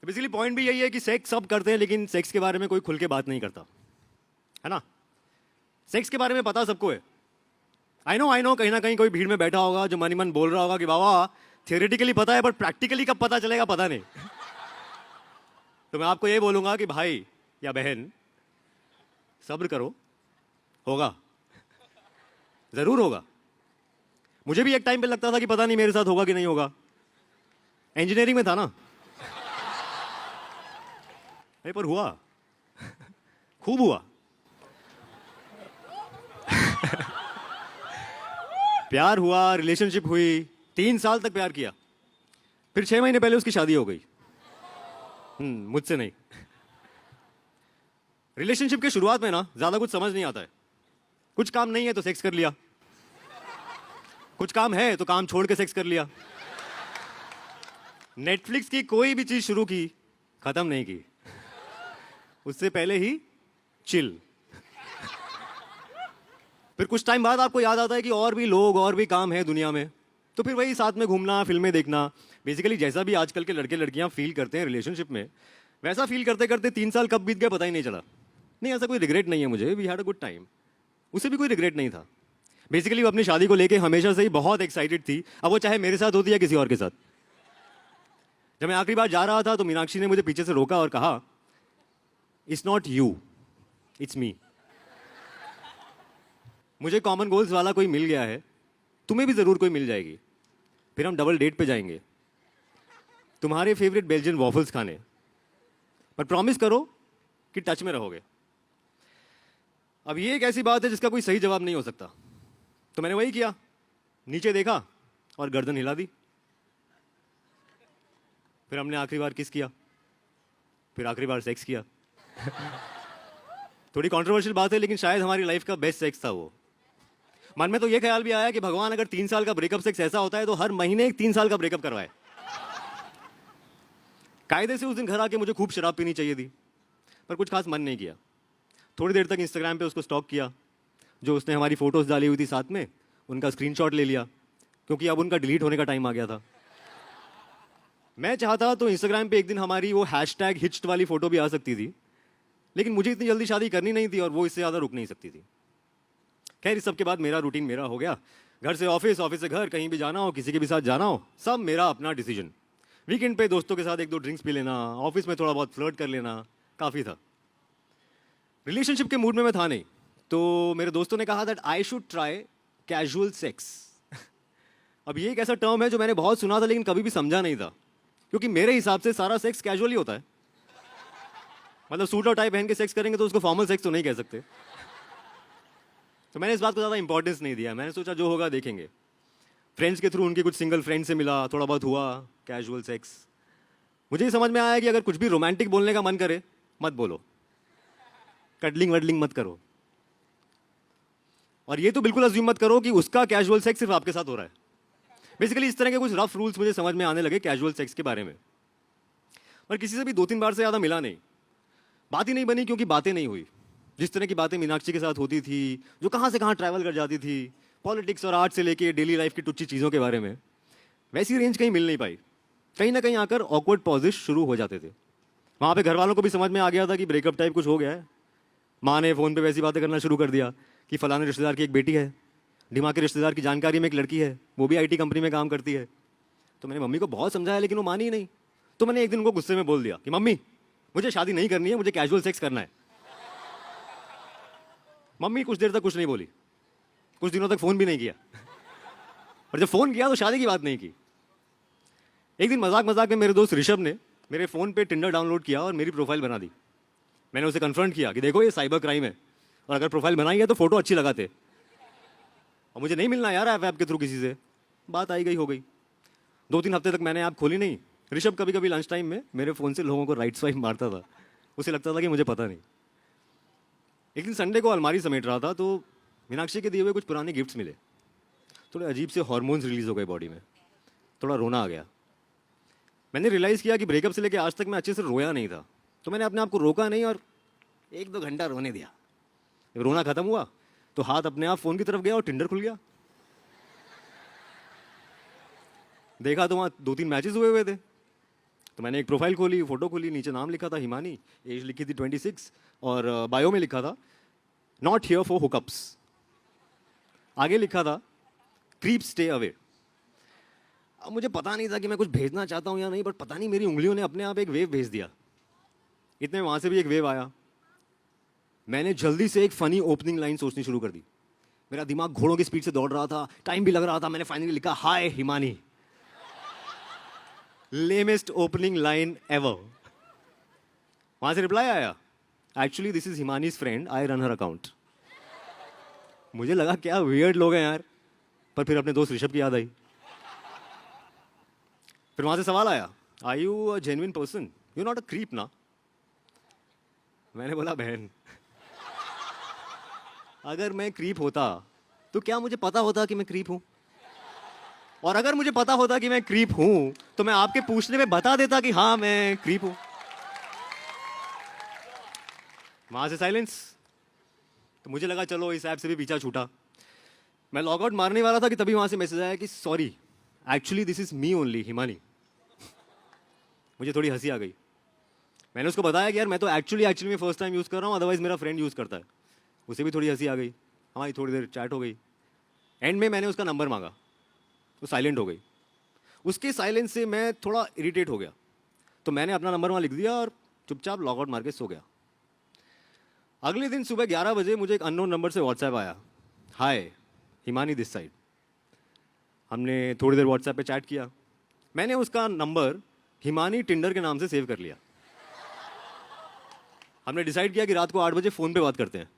Basically point भी यही है कि सेक्स सब करते हैं लेकिन सेक्स के बारे में कोई खुल के बात नहीं करता, है ना। सेक्स के बारे में पता सबको है। आई नो कहीं ना कहीं कोई भीड़ में बैठा होगा जो मन ही मन बोल रहा होगा कि बाबा थियोरेटिकली पता है पर प्रैक्टिकली कब पता चलेगा पता नहीं। तो मैं आपको ये बोलूंगा कि भाई या बहन सब्र करो, होगा, जरूर होगा। मुझे भी एक टाइम पे लगता था कि पता नहीं मेरे साथ होगा कि नहीं होगा। इंजीनियरिंग में था ना। अरे पर हुआ, खूब हुआ। प्यार हुआ, रिलेशनशिप हुई, 3 साल तक प्यार किया, फिर 6 महीने पहले उसकी शादी हो गई। मुझसे नहीं। रिलेशनशिप के शुरुआत में ना ज्यादा कुछ समझ नहीं आता है। कुछ काम नहीं है तो सेक्स कर लिया, कुछ काम है तो काम छोड़ के सेक्स कर लिया। नेटफ्लिक्स की कोई भी चीज शुरू की, खत्म नहीं की, उससे पहले ही चिल। फिर कुछ टाइम बाद आपको याद आता है कि और भी लोग और भी काम है दुनिया में, तो फिर वही साथ में घूमना, फिल्में देखना। बेसिकली जैसा भी आजकल के लड़के लड़कियां फील करते हैं रिलेशनशिप में, वैसा फील करते करते 3 साल कब बीत गए पता ही नहीं चला। नहीं, ऐसा कोई रिग्रेट नहीं है मुझे, we had a good time. उसे भी कोई रिग्रेट नहीं था। बेसिकली वो अपनी शादी को लेके हमेशा से ही बहुत एक्साइटेड थी, अब वो चाहे मेरे साथ होती या किसी और के साथ। जब मैं आखिरी बार जा रहा था तो मीनाक्षी ने मुझे पीछे से रोका और कहा, it's not you, it's me. मुझे कॉमन गोल्स वाला कोई मिल गया है, तुम्हें भी जरूर कोई मिल जाएगी। फिर हम डबल डेट पे जाएंगे, तुम्हारे फेवरेट बेल्जियन वॉफल्स खाने, पर प्रॉमिस करो कि टच में रहोगे। अब ये एक ऐसी बात है जिसका कोई सही जवाब नहीं हो सकता, तो मैंने वही किया, नीचे देखा और गर्दन हिला दी। फिर हमने आखिरी बार किस किया, फिर आखिरी बार सेक्स किया। थोड़ी कंट्रोवर्शियल बात है लेकिन शायद हमारी लाइफ का बेस्ट सेक्स था वो। मन में तो ये ख्याल भी आया कि भगवान अगर 3 साल का ब्रेकअप सेक्स ऐसा होता है तो हर महीने एक 3 साल का ब्रेकअप करवाए। कायदे से उस दिन घर आके मुझे खूब शराब पीनी चाहिए थी, पर कुछ खास मन नहीं किया। थोड़ी देर तक इंस्टाग्राम पे उसको स्टॉक किया, जो उसने हमारी फोटोज डाली हुई थी साथ में उनका स्क्रीनशॉट ले लिया, क्योंकि अब उनका डिलीट होने का टाइम आ गया था। मैं चाहता तो इंस्टाग्राम पे एक दिन हमारी वो हैशटैग हिच्ड वाली फोटो भी आ सकती थी, लेकिन मुझे इतनी जल्दी शादी करनी नहीं थी और वो इससे ज़्यादा रुक नहीं सकती थी। खैर, इस सब के बाद मेरा रूटीन मेरा हो गया, घर से ऑफिस, ऑफिस से घर, कहीं भी जाना हो, किसी के भी साथ जाना हो, सब मेरा अपना डिसीजन। वीकेंड पे दोस्तों के साथ 1-2 ड्रिंक्स पी लेना, ऑफिस में थोड़ा बहुत फ्लर्ट कर लेना, काफ़ी था। रिलेशनशिप के मूड में मैं था नहीं, तो मेरे दोस्तों ने कहा that I should try casual sex. अब ये एक ऐसा टर्म है जो मैंने बहुत सुना था लेकिन कभी भी समझा नहीं था, क्योंकि मेरे हिसाब से सारा सेक्स कैजुअल ही होता है। मतलब सूट और टाई पहन के सेक्स करेंगे तो उसको फॉर्मल सेक्स तो नहीं कह सकते। तो मैंने इस बात को ज़्यादा इंपॉर्टेंस नहीं दिया, मैंने सोचा जो होगा देखेंगे। फ्रेंड्स के थ्रू उनके कुछ सिंगल फ्रेंड से मिला, थोड़ा बहुत हुआ कैजुअल सेक्स। मुझे ही समझ में आया कि अगर कुछ भी रोमांटिक बोलने का मन करे मत बोलो, कटलिंग वडलिंग मत करो, और ये तो बिल्कुल अज्यूम मत करो कि उसका कैजुअल सेक्स सिर्फ आपके साथ हो रहा है। बेसिकली इस तरह के कुछ रफ रूल्स मुझे समझ में आने लगे कैजुअल सेक्स के बारे में। और किसी से भी 2-3 बार से ज़्यादा मिला नहीं, बात ही नहीं बनी, क्योंकि बातें नहीं हुई। जिस तरह की बातें मीनाक्षी के साथ होती थी, जो कहाँ से कहाँ ट्रैवल कर जाती थी, पॉलिटिक्स और आर्ट से लेके डेली लाइफ की टुच्ची चीज़ों के बारे में, वैसी रेंज कहीं मिल नहीं पाई। कहीं ना कहीं आकर ऑकवर्ड पॉजेस शुरू हो जाते थे। वहाँ पे घर वालों को भी समझ में आ गया था कि ब्रेकअप टाइप कुछ हो गया है। माँ ने फ़ोन पे वैसी बातें करना शुरू कर दिया कि फलाने रिश्तेदार की एक बेटी है, डिमा के रिश्तेदार की जानकारी में एक लड़की है, वो भी आईटी कंपनी में काम करती है। तो मैंने मम्मी को बहुत समझाया लेकिन वो मानी ही नहीं। तो मैंने एक दिन उनको गुस्से में बोल दिया कि मम्मी मुझे शादी नहीं करनी है, मुझे कैजुअल सेक्स करना है। मम्मी कुछ देर तक कुछ नहीं बोली, कुछ दिनों तक फ़ोन भी नहीं किया, और जब फ़ोन किया तो शादी की बात नहीं की। एक दिन मजाक मजाक में मेरे दोस्त ऋषभ ने मेरे फ़ोन पे टिंडर डाउनलोड किया और मेरी प्रोफाइल बना दी। मैंने उसे कन्फ्रंट किया कि देखो ये साइबर क्राइम है, और अगर प्रोफाइल बनाई है तो फ़ोटो अच्छी लगाते, और मुझे नहीं मिलना यार ऐप के थ्रू किसी से। बात आई गई हो गई। 2-3 हफ्ते तक मैंने ऐप खोली नहीं। ऋषभ कभी कभी लंच टाइम में मेरे फ़ोन से लोगों को राइट स्वाइप मारता था, उसे लगता था कि मुझे पता नहीं। एक दिन संडे को अलमारी समेट रहा था तो मीनाक्षी के दिए हुए कुछ पुराने गिफ्ट्स मिले। थोड़े अजीब से हार्मोन्स रिलीज हो गए बॉडी में, थोड़ा रोना आ गया। मैंने रियलाइज़ किया कि ब्रेकअप से लेकर आज तक मैं अच्छे से रोया नहीं था, तो मैंने अपने आप को रोका नहीं और 1-2 घंटा रोने दिया। जब रोना खत्म हुआ तो हाथ अपने आप फ़ोन की तरफ गया और टिंडर खुल गया। देखा तो वहाँ 2-3 मैचेस हुए हुए थे। तो मैंने एक प्रोफाइल खोली, फोटो खोली, नीचे नाम लिखा था हिमानी, एज लिखी थी 26 और बायो में लिखा था नॉट हियर फॉर हुकअप्स। आगे लिखा था क्रीप स्टे अवे। अब मुझे पता नहीं था कि मैं कुछ भेजना चाहता हूँ या नहीं, बट पता नहीं मेरी उंगलियों ने अपने आप एक वेव भेज दिया। इतने वहाँ से भी एक वेव आया। मैंने जल्दी से एक फनी ओपनिंग लाइन सोचनी शुरू कर दी। मेरा दिमाग घोड़ों की स्पीड से दौड़ रहा था, टाइम भी लग रहा था। मैंने फाइनली लिखा hi Himani. Lamest opening line ever. वहां से रिप्लाई आया, actually this is Himani's friend, I run her account. मुझे लगा क्या वियर्ड लोग हैं यार, पर फिर अपने दोस्त ऋषभ की याद आई। फिर वहां से सवाल आया, are you a genuine person, you not a creep ना। मैंने बोला बहन, अगर मैं क्रीप होता तो क्या मुझे पता होता कि मैं क्रीप हूं? और अगर मुझे पता होता कि मैं क्रीप हूं तो मैं आपके पूछने में बता देता कि हाँ मैं क्रीप हूं। वहां से साइलेंस। तो मुझे लगा चलो इस ऐप से भी पीछा छूटा। मैं लॉग आउट मारने वाला था कि तभी वहां से मैसेज आया कि sorry, actually this is me only Himani. मुझे थोड़ी हंसी आ गई। मैंने उसको बताया कि यार मैं तो एक्चुअली में फर्स्ट टाइम यूज कर रहा हूँ, अदरवाइज मेरा फ्रेंड यूज करता है। उसे भी थोड़ी हंसी आ गई। हमारी थोड़ी देर चैट हो गई। एंड में मैंने उसका नंबर मांगा, वो साइलेंट हो गई। उसके साइलेंस से मैं थोड़ा इरिटेट हो गया, तो मैंने अपना नंबर वहाँ लिख दिया और चुपचाप लॉग आउट मार के सो गया। अगले दिन सुबह 11 बजे मुझे एक अननोन नंबर से व्हाट्सएप आया, हाय हिमानी दिस साइड। हमने थोड़ी देर व्हाट्सएप पे चैट किया। मैंने उसका नंबर हिमानी टिंडर के नाम से सेव कर लिया। हमने डिसाइड किया कि रात को 8 बजे फ़ोन पे बात करते हैं।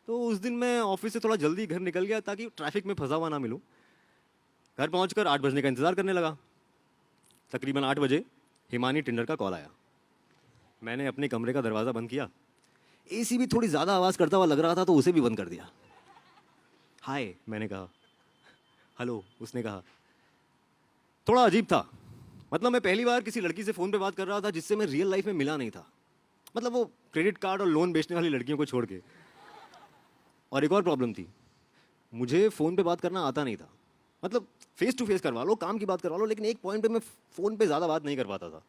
तो उस दिन मैं ऑफिस से थोड़ा जल्दी घर निकल गया ताकि ट्रैफिक में फंसा हुआ ना मिलूं। घर पहुंचकर 8 बजने का इंतज़ार करने लगा। तकरीबन 8 बजे हिमानी टिंडर का कॉल आया। मैंने अपने कमरे का दरवाज़ा बंद किया। एसी भी थोड़ी ज़्यादा आवाज़ करता हुआ लग रहा था तो उसे भी बंद कर दिया। हाय मैंने कहा। हेलो उसने कहा। थोड़ा अजीब था। मतलब मैं पहली बार किसी लड़की से फ़ोन पे बात कर रहा था जिससे मैं रियल लाइफ में मिला नहीं था। मतलब वो क्रेडिट कार्ड और लोन बेचने वाली लड़कियों को छोड़ के। और एक और प्रॉब्लम थी, मुझे फ़ोन पे बात करना आता नहीं था। मतलब फेस टू फेस करवा लो, काम की बात करवा लो, लेकिन एक पॉइंट पे मैं फ़ोन पे ज़्यादा बात नहीं कर पाता था।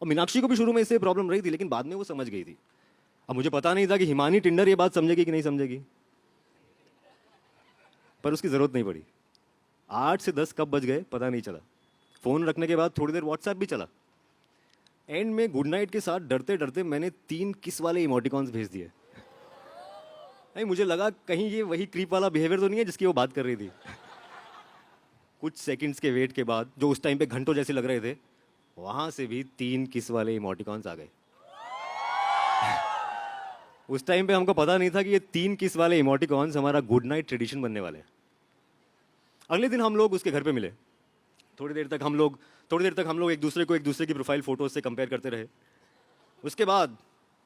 और मीनाक्षी को भी शुरू में इससे प्रॉब्लम रही थी, लेकिन बाद में वो समझ गई थी। अब मुझे पता नहीं था कि हिमानी टिंडर ये बात समझेगी कि नहीं समझेगी, पर उसकी ज़रूरत नहीं पड़ी। 8 से 10 कब बज गए पता नहीं चला। फ़ोन रखने के बाद थोड़ी देर व्हाट्सएप भी चला। एंड में गुड नाइट के साथ डरते डरते मैंने 3 किस वाले इमोटिकॉन्स भेज दिए। नहीं, मुझे लगा कहीं ये वही क्रीप वाला बिहेवियर तो नहीं है जिसकी वो बात कर रही थी। कुछ सेकंड्स के वेट के बाद, जो उस टाइम पे घंटों जैसे लग रहे थे, वहां से भी 3 किस वाले इमोटिकॉन्स आ गए। उस टाइम पे हमको पता नहीं था कि ये 3 किस वाले इमोटिकॉन्स हमारा गुड नाइट ट्रेडिशन बनने वाले हैं। अगले दिन हम लोग उसके घर पे मिले। थोड़ी देर तक हम लोग एक दूसरे की प्रोफाइल फोटोज से कंपेयर करते रहे। उसके बाद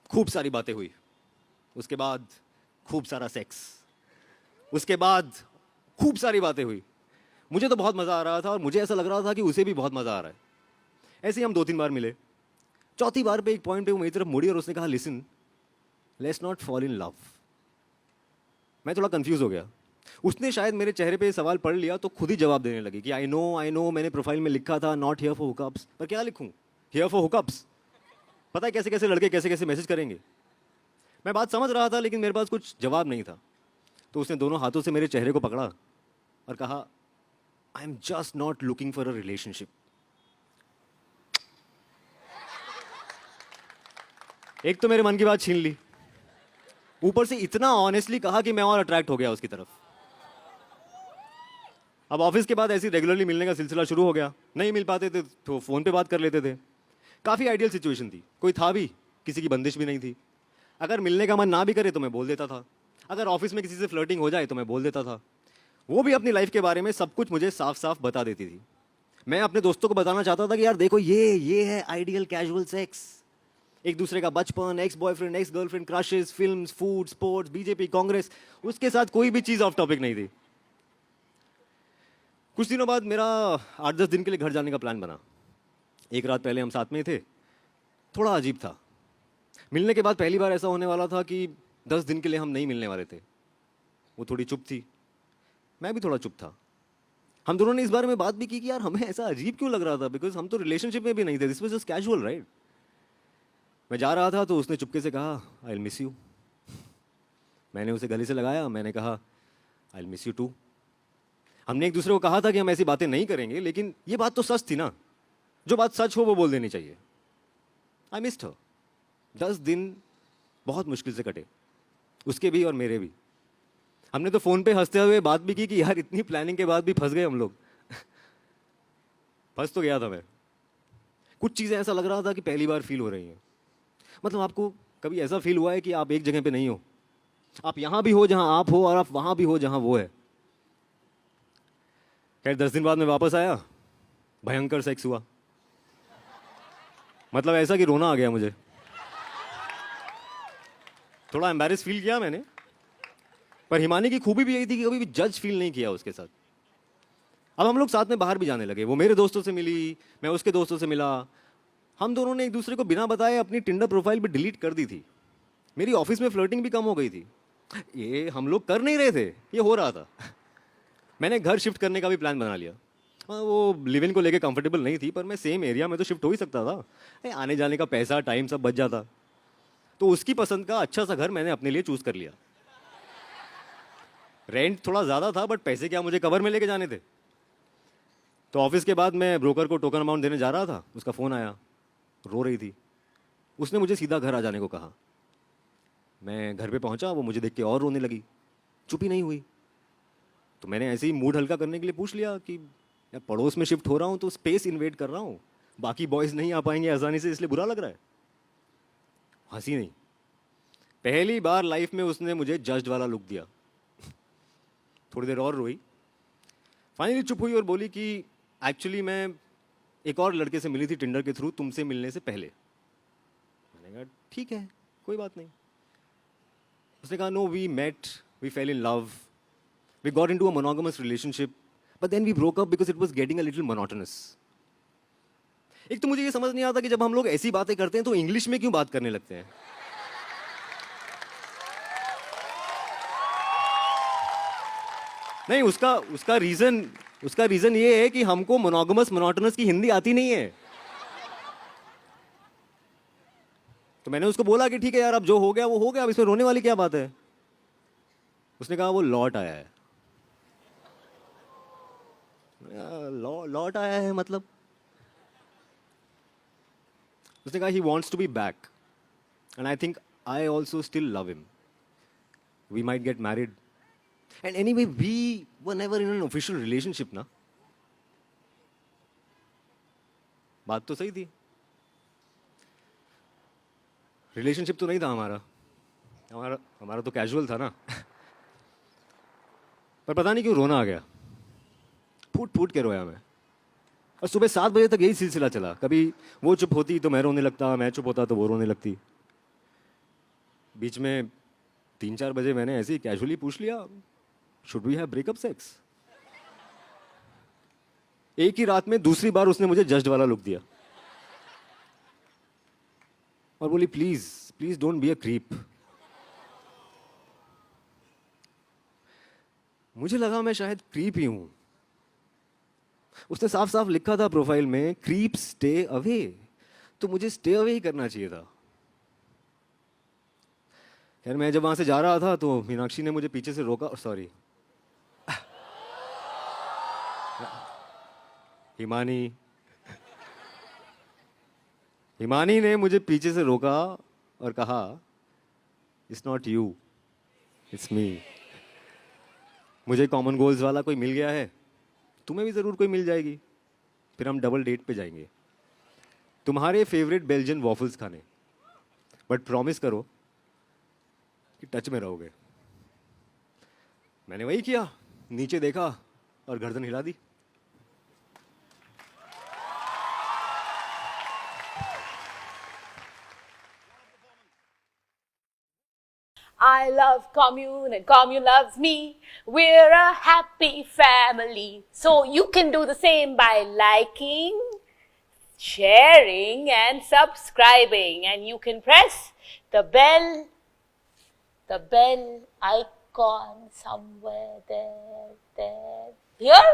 खूब सारी बातें हुई। उसके बाद खूब सारा सेक्स। उसके बाद खूब सारी बातें हुई। मुझे तो बहुत मज़ा आ रहा था और मुझे ऐसा लग रहा था कि उसे भी बहुत मज़ा आ रहा है। ऐसे ही हम 2-3 बार मिले। चौथी बार पे एक पॉइंट पे वो मेरी तरफ मुड़ी और उसने कहा, listen, let's not fall in love. मैं थोड़ा कंफ्यूज हो गया। उसने शायद मेरे चेहरे पे सवाल पढ़ लिया तो खुद ही जवाब देने लगी कि आई नो मैंने प्रोफाइल में लिखा था नॉट हियर फॉर हुकअप्स, पर क्या लिखूं, हियर फॉर हुकअप्स। पता है कैसे कैसे लड़के कैसे कैसे मैसेज करेंगे। मैं बात समझ रहा था लेकिन मेरे पास कुछ जवाब नहीं था। तो उसने दोनों हाथों से मेरे चेहरे को पकड़ा और कहा, I am just not looking for a relationship. एक तो मेरे मन की बात छीन ली, ऊपर से इतना ऑनेस्टली कहा कि मैं और अट्रैक्ट हो गया उसकी तरफ। अब ऑफिस के बाद ऐसे रेगुलरली मिलने का सिलसिला शुरू हो गया। नहीं मिल पाते थे तो फ़ोन पे बात कर लेते थे। काफ़ी आइडियल सिचुएशन थी, कोई था भी, किसी की बंदिश भी नहीं थी। अगर मिलने का मन ना भी करे तो मैं बोल देता था। अगर ऑफिस में किसी से फ्लर्टिंग हो जाए तो मैं बोल देता था। वो भी अपनी लाइफ के बारे में सब कुछ मुझे साफ साफ बता देती थी। मैं अपने दोस्तों को बताना चाहता था कि यार देखो ये है आइडियल कैजुअल सेक्स। एक दूसरे का बचपन, ex boyfriend, ex girlfriend, crushes, films, food, sports, BJP, Congress, उसके साथ कोई भी चीज़ ऑफ टॉपिक नहीं थी। कुछ दिनों बाद मेरा 8-10 दिन के लिए घर जाने का प्लान बना। एक रात पहले हम साथ में ही थे। थोड़ा अजीब था। मिलने के बाद पहली बार ऐसा होने वाला था कि 10 दिन के लिए हम नहीं मिलने वाले थे। वो थोड़ी चुप थी, मैं भी थोड़ा चुप था। हम दोनों ने इस बारे में बात भी की कि यार हमें ऐसा अजीब क्यों लग रहा था, बिकॉज हम तो रिलेशनशिप में भी नहीं थे, this was just casual right. मैं जा रहा था तो उसने चुपके से कहा आई विल मिस यू। मैंने उसे गले से लगाया, मैंने कहा I will miss you too. हमने एक दूसरे को कहा था कि हम ऐसी बातें नहीं करेंगे, लेकिन ये बात तो सच थी ना, जो बात सच हो वो बोल देनी चाहिए। आई मिस्ड हर। 10 दिन बहुत मुश्किल से कटे, उसके भी और मेरे भी। हमने तो फोन पे हंसते हुए बात भी की कि यार इतनी प्लानिंग के बाद भी फंस गए हम लोग। फंस तो गया था मैं। कुछ चीज़ें ऐसा लग रहा था कि पहली बार फील हो रही हैं। मतलब आपको कभी ऐसा फील हुआ है कि आप एक जगह पे नहीं हो, आप यहां भी हो जहां आप हो और आप वहां भी हो जहां वो है। खैर 10 दिन बाद मैं वापस आया, भयंकर सेक्स हुआ। मतलब ऐसा कि रोना आ गया मुझे, थोड़ा एम्बैरेस फील किया मैंने। पर हिमानी की खूबी भी यही थी कि कभी भी जज फील नहीं किया उसके साथ। अब हम लोग साथ में बाहर भी जाने लगे, वो मेरे दोस्तों से मिली, मैं उसके दोस्तों से मिला। हम दोनों ने एक दूसरे को बिना बताए अपनी टिंडर प्रोफाइल भी डिलीट कर दी थी। मेरी ऑफिस में फ्लर्टिंग भी कम हो गई थी। ये हम लोग कर नहीं रहे थे, ये हो रहा था। मैंने घर शिफ्ट करने का भी प्लान बना लिया। हाँ, वो लिव इन को लेके कंफर्टेबल नहीं थी, पर मैं सेम एरिया में तो शिफ्ट हो ही सकता था। आने जाने का पैसा टाइम सब बच जाता। तो उसकी पसंद का अच्छा सा घर मैंने अपने लिए चूज कर लिया। रेंट थोड़ा ज़्यादा था, बट पैसे क्या मुझे कवर में लेके जाने थे। तो ऑफिस के बाद मैं ब्रोकर को टोकन अमाउंट देने जा रहा था, उसका फ़ोन आया, रो रही थी। उसने मुझे सीधा घर आ जाने को कहा। मैं घर पे पहुंचा, वो मुझे देख के और रोने लगी, चुप ही नहीं हुई। तो मैंने ऐसे ही मूड हल्का करने के लिए पूछ लिया कि यार पड़ोस में शिफ्ट हो रहा हूँ तो स्पेस इन्वेट कर रहा हूँ, बाकी बॉयज़ नहीं आ पाएंगे आसानी से, इसलिए बुरा लग रहा है। हंसी नहीं। पहली बार लाइफ में उसने मुझे जज्ड वाला लुक दिया। थोड़ी देर और रोई, फाइनली चुप हुई और बोली कि एक्चुअली मैं एक और लड़के से मिली थी टिंडर के थ्रू, तुमसे मिलने से पहले। मैंने कहा ठीक है, कोई बात नहीं। उसने कहा no, we met, we fell in love, we got into a monogamous relationship, but then we broke up because it was getting a little monotonous. एक तो मुझे ये समझ नहीं आता कि जब हम लोग ऐसी बातें करते हैं तो इंग्लिश में क्यों बात करने लगते हैं। नहीं, उसका रीजन ये है कि हमको मोनोगमस मोनोटोनस की हिंदी आती नहीं है। तो मैंने उसको बोला कि ठीक है यार, अब जो हो गया वो हो गया, अब इसमें रोने वाली क्या बात है। उसने कहा वो लौट आया है। लौट आया है मतलब? उसने कहा he wants to be back and I think I also still love him, we might get married and anyway we were never in an official relationship ना। बात तो सही थी, रिलेशनशिप तो नहीं था हमारा हमारा हमारा तो कैजुअल था ना। पर पता नहीं क्यों रोना आ गया, फूट फूट के रोया मैं। और सुबह 7 बजे तक यही सिलसिला चला, कभी वो चुप होती तो मैं रोने लगता, मैं चुप होता तो वो रोने लगती। बीच में 3-4 बजे मैंने ऐसे ही कैजुअली पूछ लिया should we have breakup sex. एक ही रात में दूसरी बार उसने मुझे जज्ड वाला लुक दिया और बोली please please don't be a creep. मुझे लगा मैं शायद क्रीप ही हूं। उसने साफ साफ लिखा था प्रोफाइल में क्रीप स्टे अवे, तो मुझे स्टे अवे ही करना चाहिए था। खैर मैं जब वहां से जा रहा था तो मीनाक्षी ने मुझे पीछे से रोका, सॉरी हिमानी हिमानी ने मुझे पीछे से रोका और कहा it's not you, it's me. मुझे कॉमन गोल्स वाला कोई मिल गया है, तुम्हें भी जरूर कोई मिल जाएगी, फिर हम डबल डेट पे जाएंगे तुम्हारे फेवरेट बेल्जियन वॉफल्स खाने, बट प्रॉमिस करो कि टच में रहोगे। मैंने वही किया, नीचे देखा और गर्दन हिला दी। I love commune and commune loves me. We're a happy family. So you can do the same by liking, sharing and subscribing, and you can press the bell icon somewhere there. Here?